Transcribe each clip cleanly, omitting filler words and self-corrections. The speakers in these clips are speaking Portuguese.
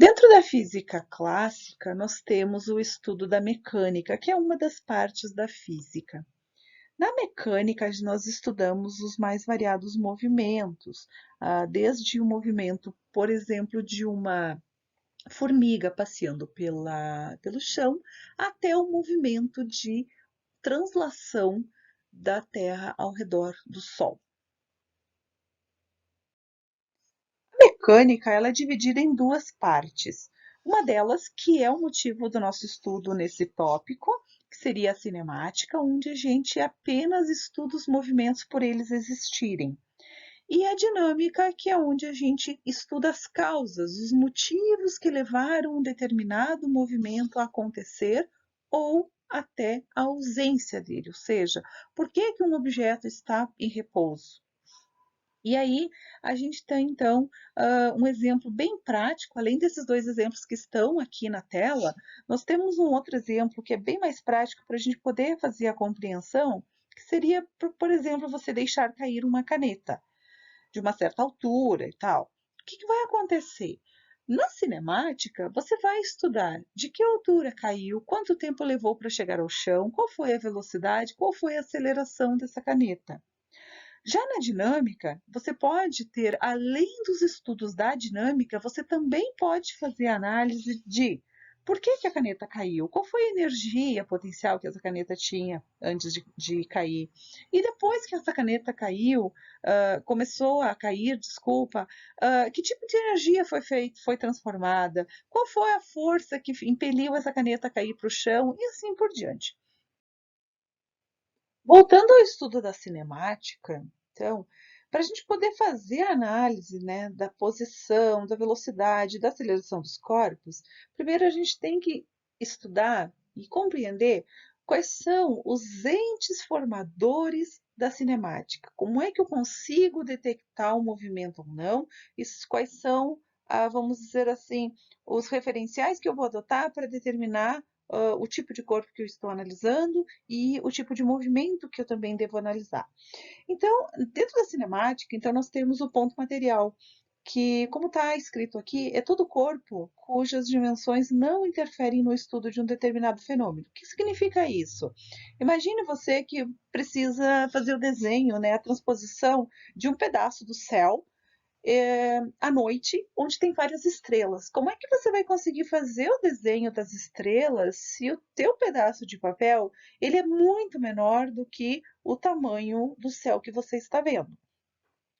Dentro da física clássica, nós temos o estudo da mecânica, que é uma das partes da física. Na mecânica, nós estudamos os mais variados movimentos, desde o movimento, por exemplo, de uma formiga passeando pelo chão, até o movimento de translação da Terra ao redor do Sol. A mecânica ela é dividida em duas partes. Uma delas, que é o motivo do nosso estudo nesse tópico, que seria a cinemática, onde a gente apenas estuda os movimentos por eles existirem. E a dinâmica, que é onde a gente estuda as causas, os motivos que levaram um determinado movimento a acontecer ou até a ausência dele, ou seja, por que um objeto está em repouso. E aí, a gente tem então um exemplo bem prático, além desses dois exemplos que estão aqui na tela, nós temos um outro exemplo que é bem mais prático para a gente poder fazer a compreensão, que seria, por exemplo, você deixar cair uma caneta de uma certa altura e tal. O que vai acontecer? Na cinemática, você vai estudar de que altura caiu, quanto tempo levou para chegar ao chão, qual foi a velocidade, qual foi a aceleração dessa caneta. Já na dinâmica, você pode ter, além dos estudos da dinâmica, você também pode fazer análise de por que a caneta caiu, qual foi a energia potencial que essa caneta tinha antes de cair. E depois que essa caneta caiu, começou a cair, desculpa, que tipo de energia foi transformada, qual foi a força que impeliu essa caneta a cair para o chão e assim por diante. Voltando ao estudo da cinemática, então, para a gente poder fazer a análise, né, da posição, da velocidade, da aceleração dos corpos, primeiro a gente tem que estudar e compreender quais são os entes formadores da cinemática. Como é que eu consigo detectar o movimento ou não? E quais são, vamos dizer assim, os referenciais que eu vou adotar para determinar o tipo de corpo que eu estou analisando e o tipo de movimento que eu também devo analisar. Então, dentro da cinemática, então nós temos o ponto material, que, como está escrito aqui, é todo corpo cujas dimensões não interferem no estudo de um determinado fenômeno. O que significa isso? Imagine você que precisa fazer o desenho, né, a transposição de um pedaço do céu à noite, onde tem várias estrelas. Como é que você vai conseguir fazer o desenho das estrelas se o teu pedaço de papel ele é muito menor do que o tamanho do céu que você está vendo?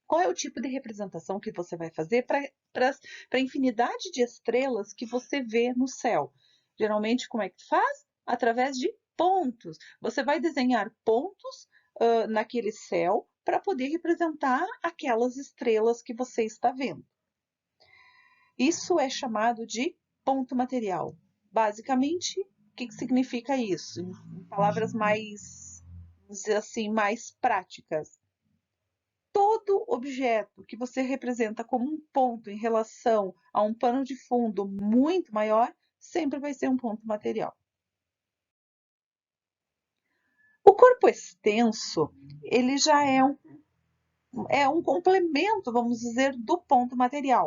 Qual é o tipo de representação que você vai fazer para a infinidade de estrelas que você vê no céu? Geralmente, como é que faz? Através de pontos. Você vai desenhar pontos naquele céu para poder representar aquelas estrelas que você está vendo. Isso é chamado de ponto material. Basicamente, o que significa isso? Em palavras mais, vamos dizer assim, mais práticas. Todo objeto que você representa como um ponto em relação a um pano de fundo muito maior, sempre vai ser um ponto material. O corpo extenso, ele já é um complemento, vamos dizer, do ponto material.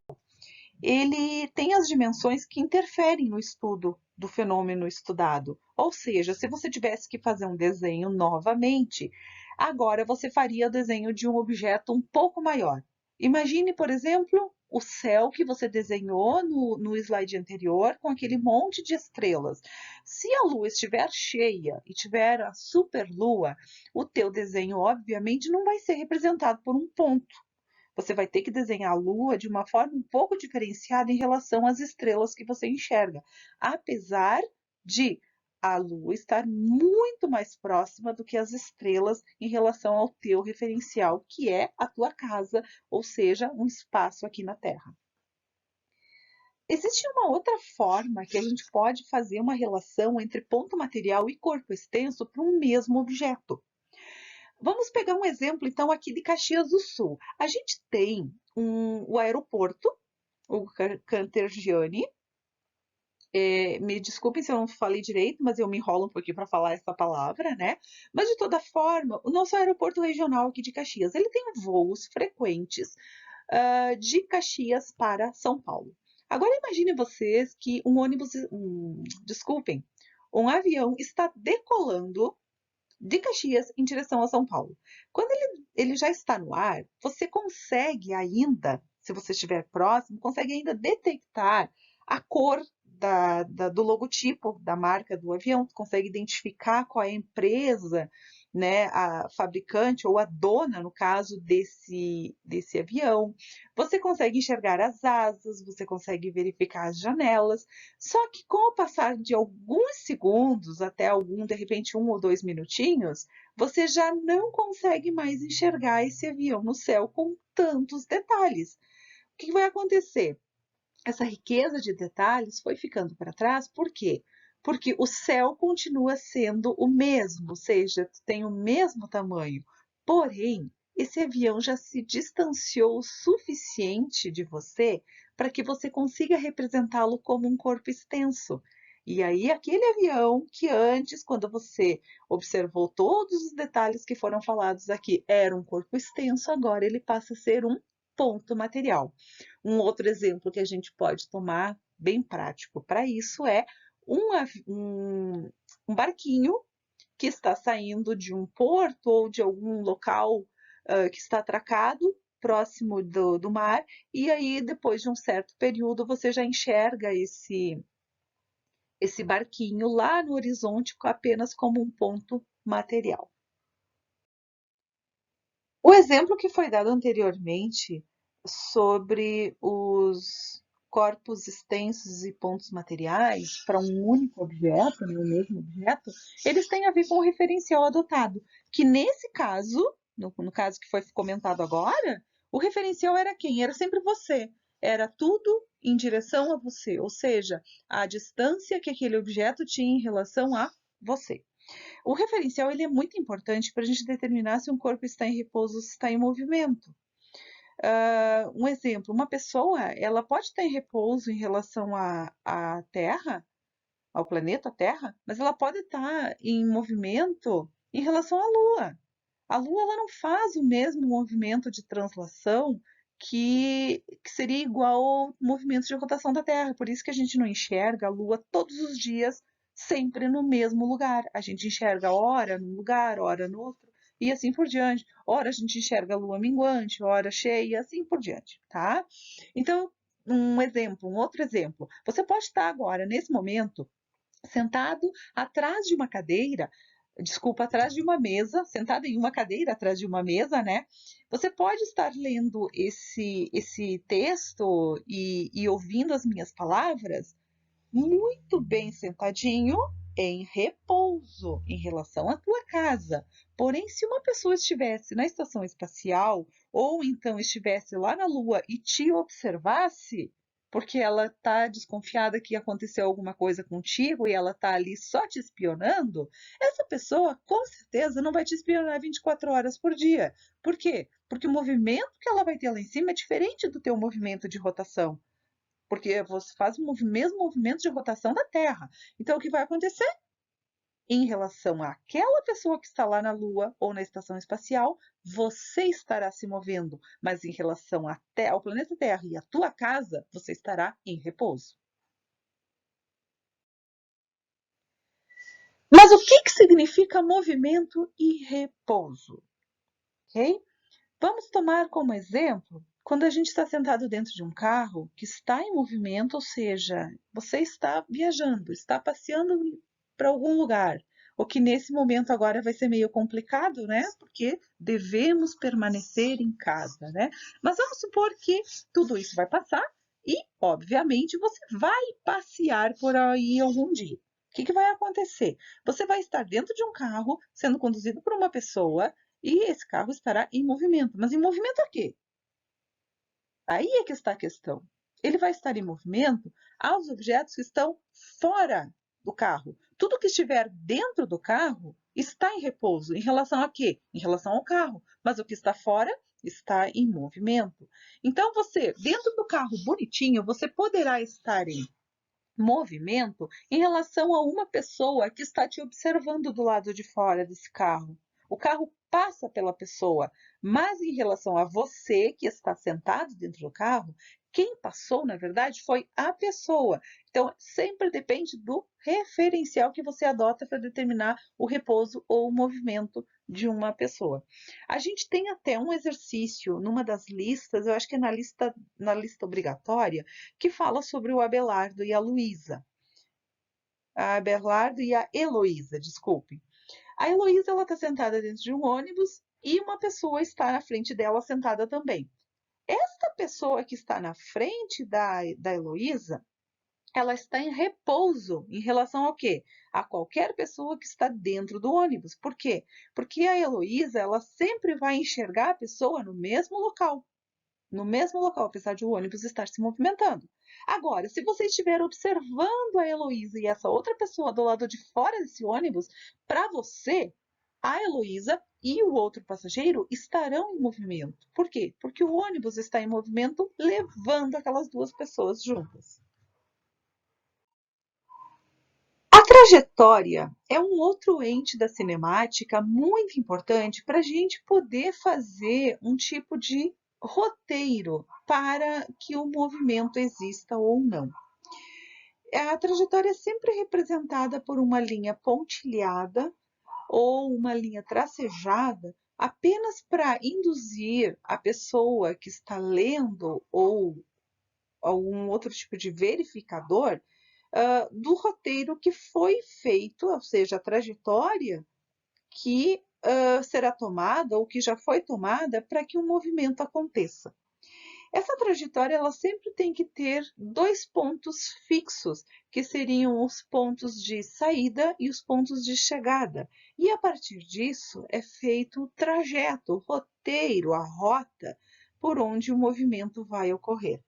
Ele tem as dimensões que interferem no estudo do fenômeno estudado. Ou seja, se você tivesse que fazer um desenho novamente, agora você faria o desenho de um objeto um pouco maior. Imagine, por exemplo, o céu que você desenhou no slide anterior com aquele monte de estrelas. Se a lua estiver cheia e tiver a superlua, o teu desenho, obviamente, não vai ser representado por um ponto. Você vai ter que desenhar a Lua de uma forma um pouco diferenciada em relação às estrelas que você enxerga, apesar de a Lua estar muito mais próxima do que as estrelas em relação ao teu referencial, que é a tua casa, ou seja, um espaço aqui na Terra. Existe uma outra forma que a gente pode fazer uma relação entre ponto material e corpo extenso para um mesmo objeto. Vamos pegar um exemplo, então, aqui de Caxias do Sul. A gente tem o aeroporto, o Cantergiani. Me desculpem se eu não falei direito, mas eu me enrolo um pouquinho para falar essa palavra, né? Mas, de toda forma, o nosso aeroporto regional aqui de Caxias, ele tem voos frequentes de Caxias para São Paulo. Agora imagine vocês que um avião está decolando de Caxias em direção a São Paulo. Quando ele já está no ar, você consegue ainda, se você estiver próximo, consegue ainda detectar a cor do logotipo da marca do avião, consegue identificar qual é a empresa, né, a fabricante ou a dona, no caso, desse avião. Você consegue enxergar as asas, você consegue verificar as janelas, só que com o passar de alguns segundos, até de repente 1 ou 2 minutinhos, você já não consegue mais enxergar esse avião no céu com tantos detalhes. O que vai acontecer? Essa riqueza de detalhes foi ficando para trás, por quê? Porque o céu continua sendo o mesmo, ou seja, tem o mesmo tamanho. Porém, esse avião já se distanciou o suficiente de você para que você consiga representá-lo como um corpo extenso. E aí, aquele avião que antes, quando você observou todos os detalhes que foram falados aqui, era um corpo extenso, agora ele passa a ser um ponto material. Um outro exemplo que a gente pode tomar, bem prático para isso, é um barquinho que está saindo de um porto ou de algum local que está atracado próximo do mar, e aí depois de um certo período você já enxerga esse barquinho lá no horizonte apenas como um ponto material. O exemplo que foi dado anteriormente sobre os corpos extensos e pontos materiais para um único objeto, né, o mesmo objeto, eles têm a ver com o referencial adotado, que nesse caso, no caso que foi comentado agora, o referencial era quem? Era sempre você. Era tudo em direção a você, ou seja, a distância que aquele objeto tinha em relação a você. O referencial ele é muito importante para a gente determinar se um corpo está em repouso ou se está em movimento. Um exemplo, uma pessoa ela pode estar em repouso em relação à Terra, ao planeta Terra, mas ela pode estar em movimento em relação à Lua. A Lua ela não faz o mesmo movimento de translação que seria igual ao movimento de rotação da Terra. Por isso que a gente não enxerga a Lua todos os dias, sempre no mesmo lugar. A gente enxerga ora num lugar, ora no outro, e assim por diante. Ora a gente enxerga a Lua minguante, ora cheia, e assim por diante, tá? Então, um outro exemplo. Você pode estar agora, nesse momento, sentado atrás de uma cadeira, desculpa, atrás de uma mesa, sentado em uma cadeira atrás de uma mesa, né? Você pode estar lendo esse texto e ouvindo as minhas palavras muito bem sentadinho, em repouso em relação à tua casa. Porém, se uma pessoa estivesse na estação espacial ou então estivesse lá na Lua e te observasse, porque ela está desconfiada que aconteceu alguma coisa contigo e ela está ali só te espionando, essa pessoa com certeza não vai te espionar 24 horas por dia. Por quê? Porque o movimento que ela vai ter lá em cima é diferente do teu movimento de rotação, porque você faz o mesmo movimento de rotação da Terra. Então, o que vai acontecer? Em relação àquela pessoa que está lá na Lua ou na estação espacial, você estará se movendo, mas em relação ao planeta Terra e à tua casa, você estará em repouso. Mas o que significa movimento e repouso? Ok? Vamos tomar como exemplo quando a gente está sentado dentro de um carro que está em movimento, ou seja, você está viajando, está passeando para algum lugar, o que nesse momento agora vai ser meio complicado, né? Porque devemos permanecer em casa, né? Mas vamos supor que tudo isso vai passar e, obviamente, você vai passear por aí algum dia. O que vai acontecer? Você vai estar dentro de um carro sendo conduzido por uma pessoa e esse carro estará em movimento. Mas em movimento a quê? Aí é que está a questão. Ele vai estar em movimento aos objetos que estão fora do carro. Tudo que estiver dentro do carro está em repouso. Em relação a quê? Em relação ao carro. Mas o que está fora está em movimento. Então, você, dentro do carro bonitinho, você poderá estar em movimento em relação a uma pessoa que está te observando do lado de fora desse carro. O carro passa pela pessoa, mas em relação a você que está sentado dentro do carro, Quem passou, na verdade, foi a pessoa. Então, sempre depende do referencial que você adota para determinar o repouso ou o movimento de uma pessoa. A gente tem até um exercício numa das listas, eu acho que é na lista obrigatória, que fala sobre o Abelardo e a Luísa. A Abelardo e a Heloísa, desculpe. A Heloísa está sentada dentro de um ônibus e uma pessoa está na frente dela sentada também. Esta pessoa que está na frente da Heloísa, ela está em repouso em relação ao quê? A qualquer pessoa que está dentro do ônibus. Por quê? Porque a Heloísa, ela sempre vai enxergar a pessoa no mesmo local. No mesmo local, apesar de o ônibus estar se movimentando. Agora, se você estiver observando a Heloísa e essa outra pessoa do lado de fora desse ônibus, para você, a Heloísa e o outro passageiro estarão em movimento. Por quê? Porque o ônibus está em movimento levando aquelas duas pessoas juntas. A trajetória é um outro ente da cinemática muito importante para a gente poder fazer um tipo de roteiro para que o movimento exista ou não. A trajetória é sempre representada por uma linha pontilhada ou uma linha tracejada apenas para induzir a pessoa que está lendo ou algum outro tipo de verificador do roteiro que foi feito, ou seja, a trajetória que será tomada ou que já foi tomada para que o movimento aconteça. Essa trajetória ela sempre tem que ter dois pontos fixos, que seriam os pontos de saída e os pontos de chegada. E a partir disso é feito o trajeto, o roteiro, a rota por onde o movimento vai ocorrer.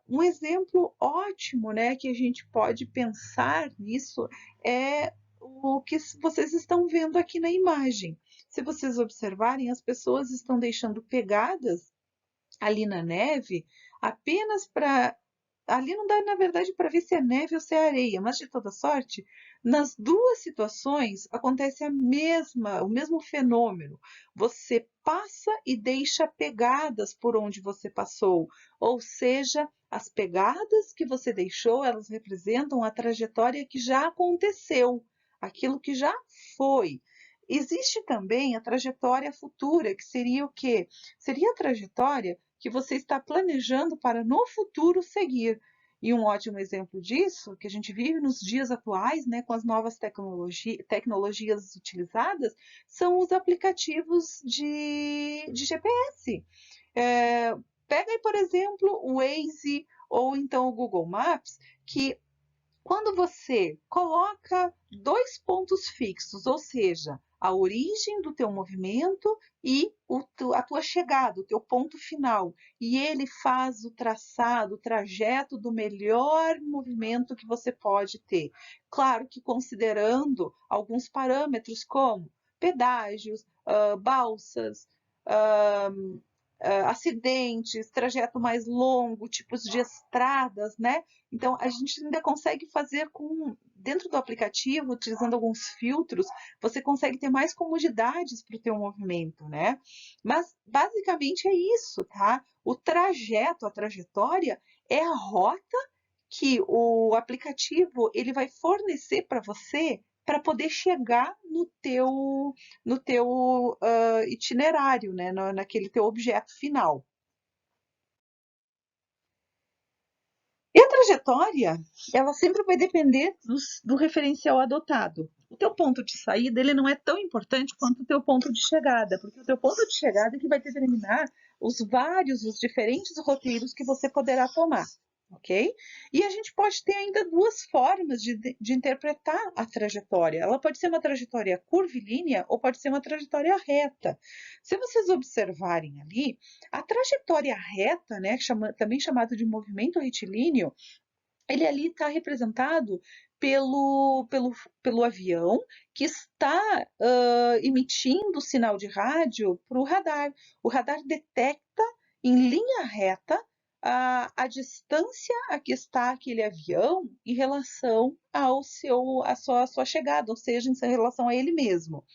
Um exemplo ótimo, né, que a gente pode pensar nisso é o que vocês estão vendo aqui na imagem. Se vocês observarem, as pessoas estão deixando pegadas ali na neve apenas para. Ali não dá, na verdade, para ver se é neve ou se é areia, mas de toda sorte, nas duas situações acontece o mesmo fenômeno. Você passa e deixa pegadas por onde você passou, ou seja, as pegadas que você deixou, elas representam a trajetória que já aconteceu, aquilo que já foi. Existe também a trajetória futura, que seria o quê? Seria a trajetória que você está planejando para no futuro seguir. E um ótimo exemplo disso, que a gente vive nos dias atuais, né, com as novas tecnologias utilizadas, são os aplicativos de GPS. Pega aí, por exemplo, o Waze ou então o Google Maps, que quando você coloca dois pontos fixos, ou seja, a origem do teu movimento e a tua chegada, o teu ponto final, e ele faz o traçado, o trajeto do melhor movimento que você pode ter. Claro que considerando alguns parâmetros como pedágios, balsas, acidentes, trajeto mais longo, tipos de estradas, né? Então, a gente ainda consegue fazer dentro do aplicativo, utilizando alguns filtros, você consegue ter mais comodidades para o teu movimento, né? Mas, basicamente, é isso, tá? O trajeto, a trajetória, é a rota que o aplicativo ele vai fornecer para você para poder chegar no teu itinerário, né? Naquele teu objeto final. E a trajetória, ela sempre vai depender do referencial adotado. O teu ponto de saída, ele não é tão importante quanto o teu ponto de chegada, porque o teu ponto de chegada é que vai determinar os diferentes roteiros que você poderá tomar, ok? E a gente pode ter ainda duas formas de interpretar a trajetória. Ela pode ser uma trajetória curvilínea ou pode ser uma trajetória reta. Se vocês observarem ali, a trajetória reta, né, também chamado de movimento retilíneo, ele ali está representado pelo avião que está emitindo sinal de rádio para o radar. O radar detecta em linha reta a distância a que está aquele avião em relação à sua chegada, ou seja, em relação a ele mesmo.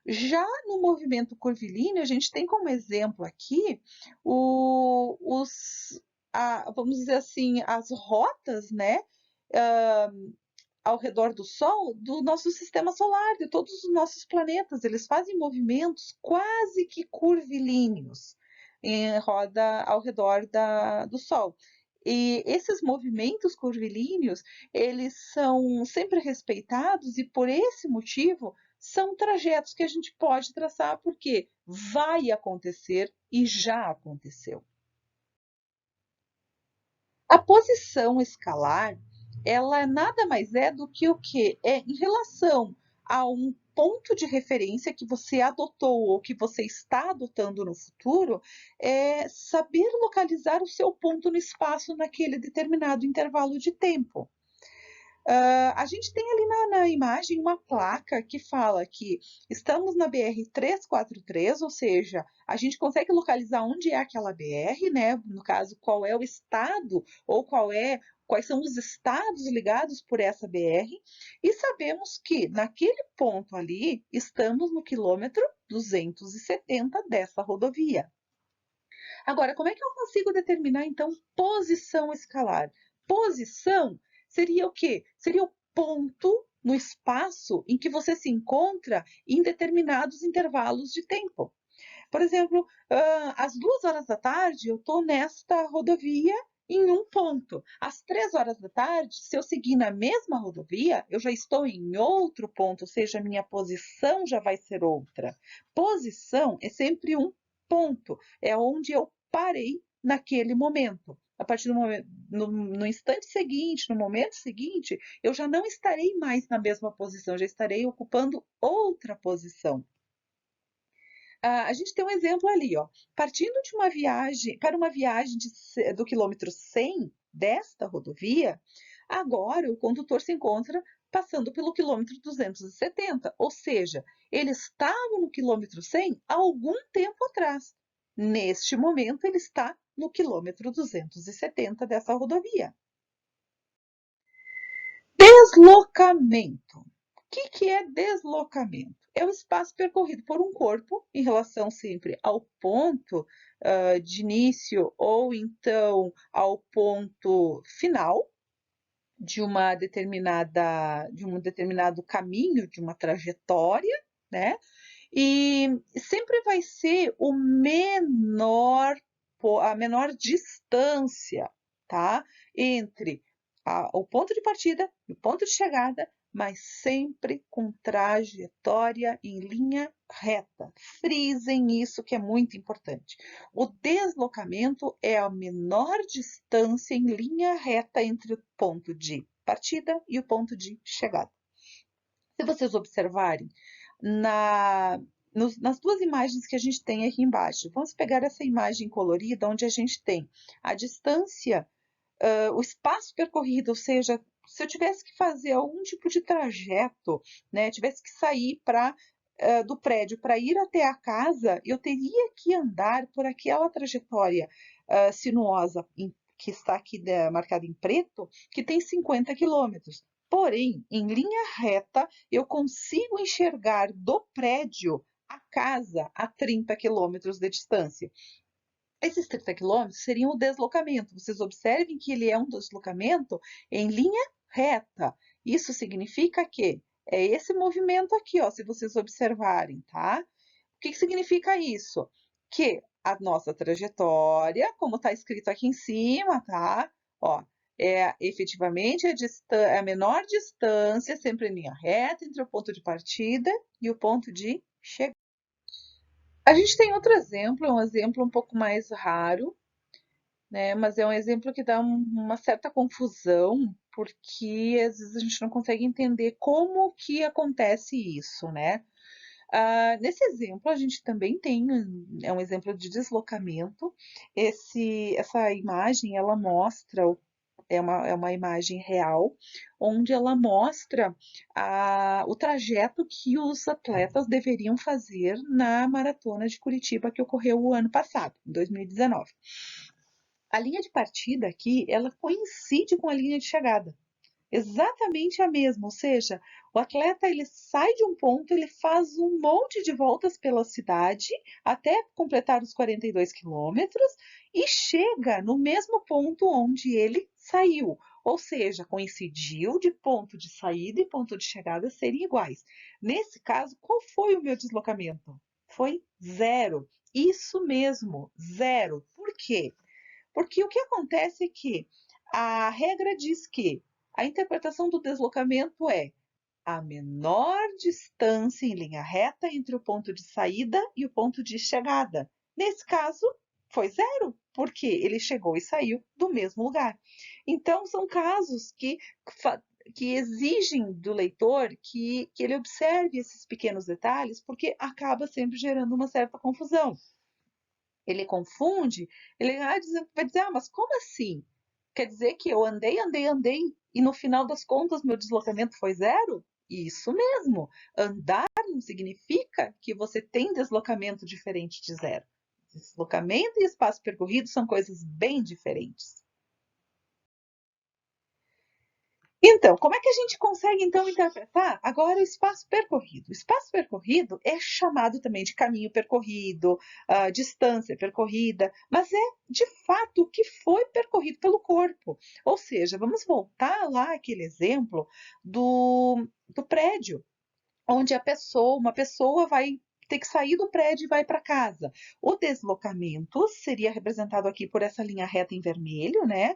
Já no movimento curvilíneo, a gente tem como exemplo aqui os vamos dizer assim, as rotas, né, ah, ao redor do Sol, do nosso sistema solar, de todos os nossos planetas. Eles fazem movimentos quase que curvilíneos em roda ao redor do Sol. E esses movimentos curvilíneos, eles são sempre respeitados e por esse motivo são trajetos que a gente pode traçar porque vai acontecer e já aconteceu. A posição escalar, ela nada mais é do que o quê? É em relação a um ponto de referência que você adotou ou que você está adotando no futuro, é saber localizar o seu ponto no espaço naquele determinado intervalo de tempo. A gente tem ali na imagem uma placa que fala que estamos na BR-343, ou seja, a gente consegue localizar onde é aquela BR, né? No caso, qual é o estado ou quais são os estados ligados por essa BR, e sabemos que naquele ponto ali estamos no quilômetro 270 dessa rodovia. Agora, como é que eu consigo determinar, então, posição escalar? Posição seria o quê? Seria o ponto no espaço em que você se encontra em determinados intervalos de tempo. Por exemplo, às 2 horas da tarde, eu estou nesta rodovia em um ponto. Às 3 horas da tarde, se eu seguir na mesma rodovia, eu já estou em outro ponto, ou seja, a minha posição já vai ser outra. Posição é sempre um ponto, é onde eu parei naquele momento. A partir do momento, no instante seguinte, no momento seguinte, eu já não estarei mais na mesma posição, já estarei ocupando outra posição. A gente tem um exemplo ali, ó. Partindo de uma viagem, para uma viagem do quilômetro 100 desta rodovia, agora o condutor se encontra passando pelo quilômetro 270, ou seja, ele estava no quilômetro 100 há algum tempo atrás. Neste momento, ele está no quilômetro 270 dessa rodovia. Deslocamento. O que é deslocamento? É o espaço percorrido por um corpo em relação sempre ao ponto de início ou então ao ponto final de um determinado caminho, de uma trajetória, né? E sempre vai ser a menor distância, tá? Entre o ponto de partida e o ponto de chegada, mas sempre com trajetória em linha reta. Frisem isso que é muito importante. O deslocamento é a menor distância em linha reta entre o ponto de partida e o ponto de chegada. Se vocês observarem, nas duas imagens que a gente tem aqui embaixo, vamos pegar essa imagem colorida, onde a gente tem a distância, o espaço percorrido, ou seja, se eu tivesse que fazer algum tipo de trajeto, né, tivesse que sair do prédio para ir até a casa, eu teria que andar por aquela trajetória sinuosa que está aqui marcada em preto, que tem 50 quilômetros. Porém, em linha reta, eu consigo enxergar do prédio a casa a 30 quilômetros de distância. Esses 30 quilômetros seriam o deslocamento. Vocês observem que ele é um deslocamento em linha reta. Isso significa que é esse movimento aqui, ó, se vocês observarem, tá? O que significa isso? Que a nossa trajetória, como está escrito aqui em cima, tá? Ó, é efetivamente a menor distância, sempre em linha reta, entre o ponto de partida e o ponto de chegada. A gente tem outro exemplo, é um exemplo um pouco mais raro, né? Mas é um exemplo que dá uma certa confusão, porque às vezes a gente não consegue entender como que acontece isso, né? Nesse exemplo, a gente também tem é um exemplo de deslocamento. Essa imagem, ela mostra, é uma imagem real, onde ela mostra o trajeto que os atletas deveriam fazer na maratona de Curitiba, que ocorreu o ano passado, em 2019. A linha de partida aqui, ela coincide com a linha de chegada. exatamente a mesma, ou seja, o atleta ele sai de um ponto, ele faz um monte de voltas pela cidade até completar os 42 quilômetros e chega no mesmo ponto onde ele saiu, ou seja, coincidiu de ponto de saída e ponto de chegada serem iguais. Nesse caso, qual foi o meu deslocamento? Foi zero. Isso mesmo, zero. Por quê? Porque o que acontece é que a regra diz que a interpretação do deslocamento é a menor distância em linha reta entre o ponto de saída e o ponto de chegada. Nesse caso, foi zero, porque ele chegou e saiu do mesmo lugar. Então, são casos que exigem do leitor que ele observe esses pequenos detalhes, porque acaba sempre gerando uma certa confusão. Ele confunde, ele vai dizer, mas como assim? Quer dizer que eu andei, andei, andei e no final das contas meu deslocamento foi zero? Isso mesmo. Andar não significa que você tem deslocamento diferente de zero. Deslocamento e espaço percorrido são coisas bem diferentes. Então, como é que a gente consegue então interpretar agora o espaço percorrido? O espaço percorrido é chamado também de caminho percorrido, distância percorrida, mas é de fato o que foi percorrido pelo corpo. Ou seja, vamos voltar lá àquele exemplo do prédio, onde uma pessoa vai ter que sair do prédio e vai para casa. O deslocamento seria representado aqui por essa linha reta em vermelho, né?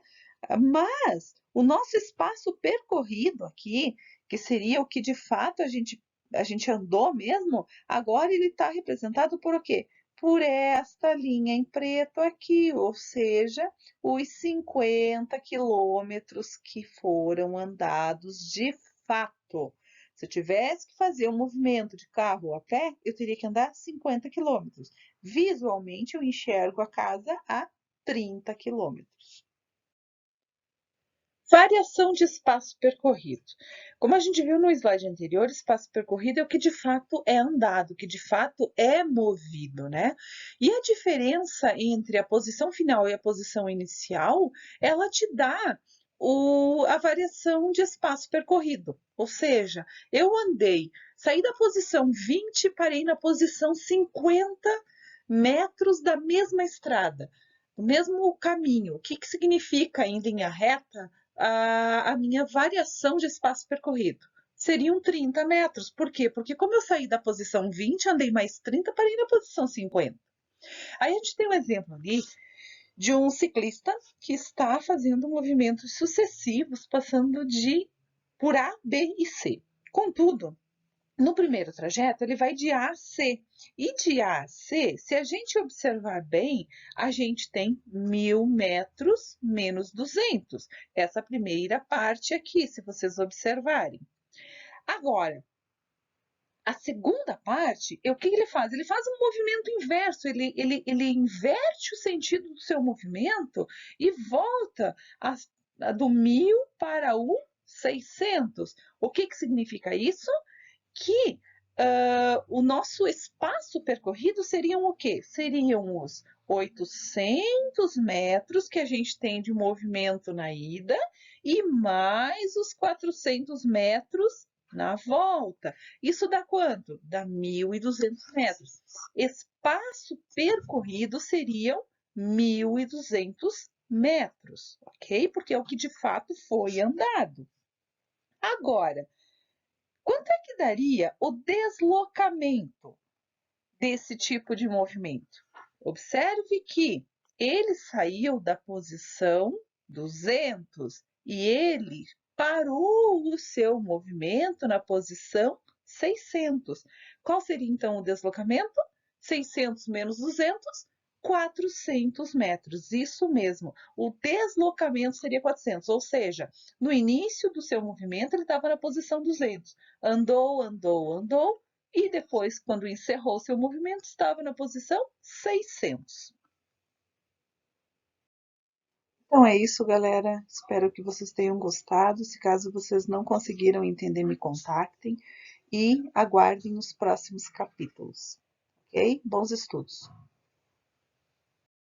Mas o nosso espaço percorrido aqui, que seria o que de fato a gente andou mesmo, agora ele está representado por o quê? Por esta linha em preto aqui, ou seja, os 50 quilômetros que foram andados de fato. Se eu tivesse que fazer um movimento de carro ou a pé, eu teria que andar 50 quilômetros. Visualmente, eu enxergo a casa a 30 quilômetros. Variação de espaço percorrido. Como a gente viu no slide anterior, espaço percorrido é o que de fato é andado, o que de fato é movido, né? E a diferença entre a posição final e a posição inicial, ela te dá a variação de espaço percorrido. Ou seja, eu andei, saí da posição 20 e parei na posição 50 metros da mesma estrada, do mesmo caminho. O que significa em linha reta? A minha variação de espaço percorrido. Seriam 30 metros. Por quê? Porque como eu saí da posição 20, andei mais 30, parei na posição 50. Aí a gente tem um exemplo ali de um ciclista que está fazendo movimentos sucessivos, passando por A, B e C. Contudo, no primeiro trajeto, ele vai de A a C. E de A a C, se a gente observar bem, a gente tem 1.000 metros menos 200. Essa primeira parte aqui, se vocês observarem. Agora, a segunda parte, o que ele faz? Ele faz um movimento inverso, ele inverte o sentido do seu movimento e volta do 1.000 para o 600. O que significa isso? Que o nosso espaço percorrido seriam o quê? Seriam os 800 metros que a gente tem de movimento na ida e mais os 400 metros na volta. Isso dá quanto? Dá 1.200 metros. Espaço percorrido seriam 1.200 metros, ok? Porque é o que de fato foi andado. Agora, quanto é que daria o deslocamento desse tipo de movimento? Observe que ele saiu da posição 200 e ele parou o seu movimento na posição 600. Qual seria então o deslocamento? 600 menos 200, 400 metros. Isso mesmo, o deslocamento seria 400, ou seja, no início do seu movimento ele estava na posição 200. Andou, andou, andou, e depois, quando encerrou seu movimento, estava na posição 600. Então é isso, galera. Espero que vocês tenham gostado. Se caso vocês não conseguiram entender, me contactem e aguardem os próximos capítulos. Ok? Bons estudos!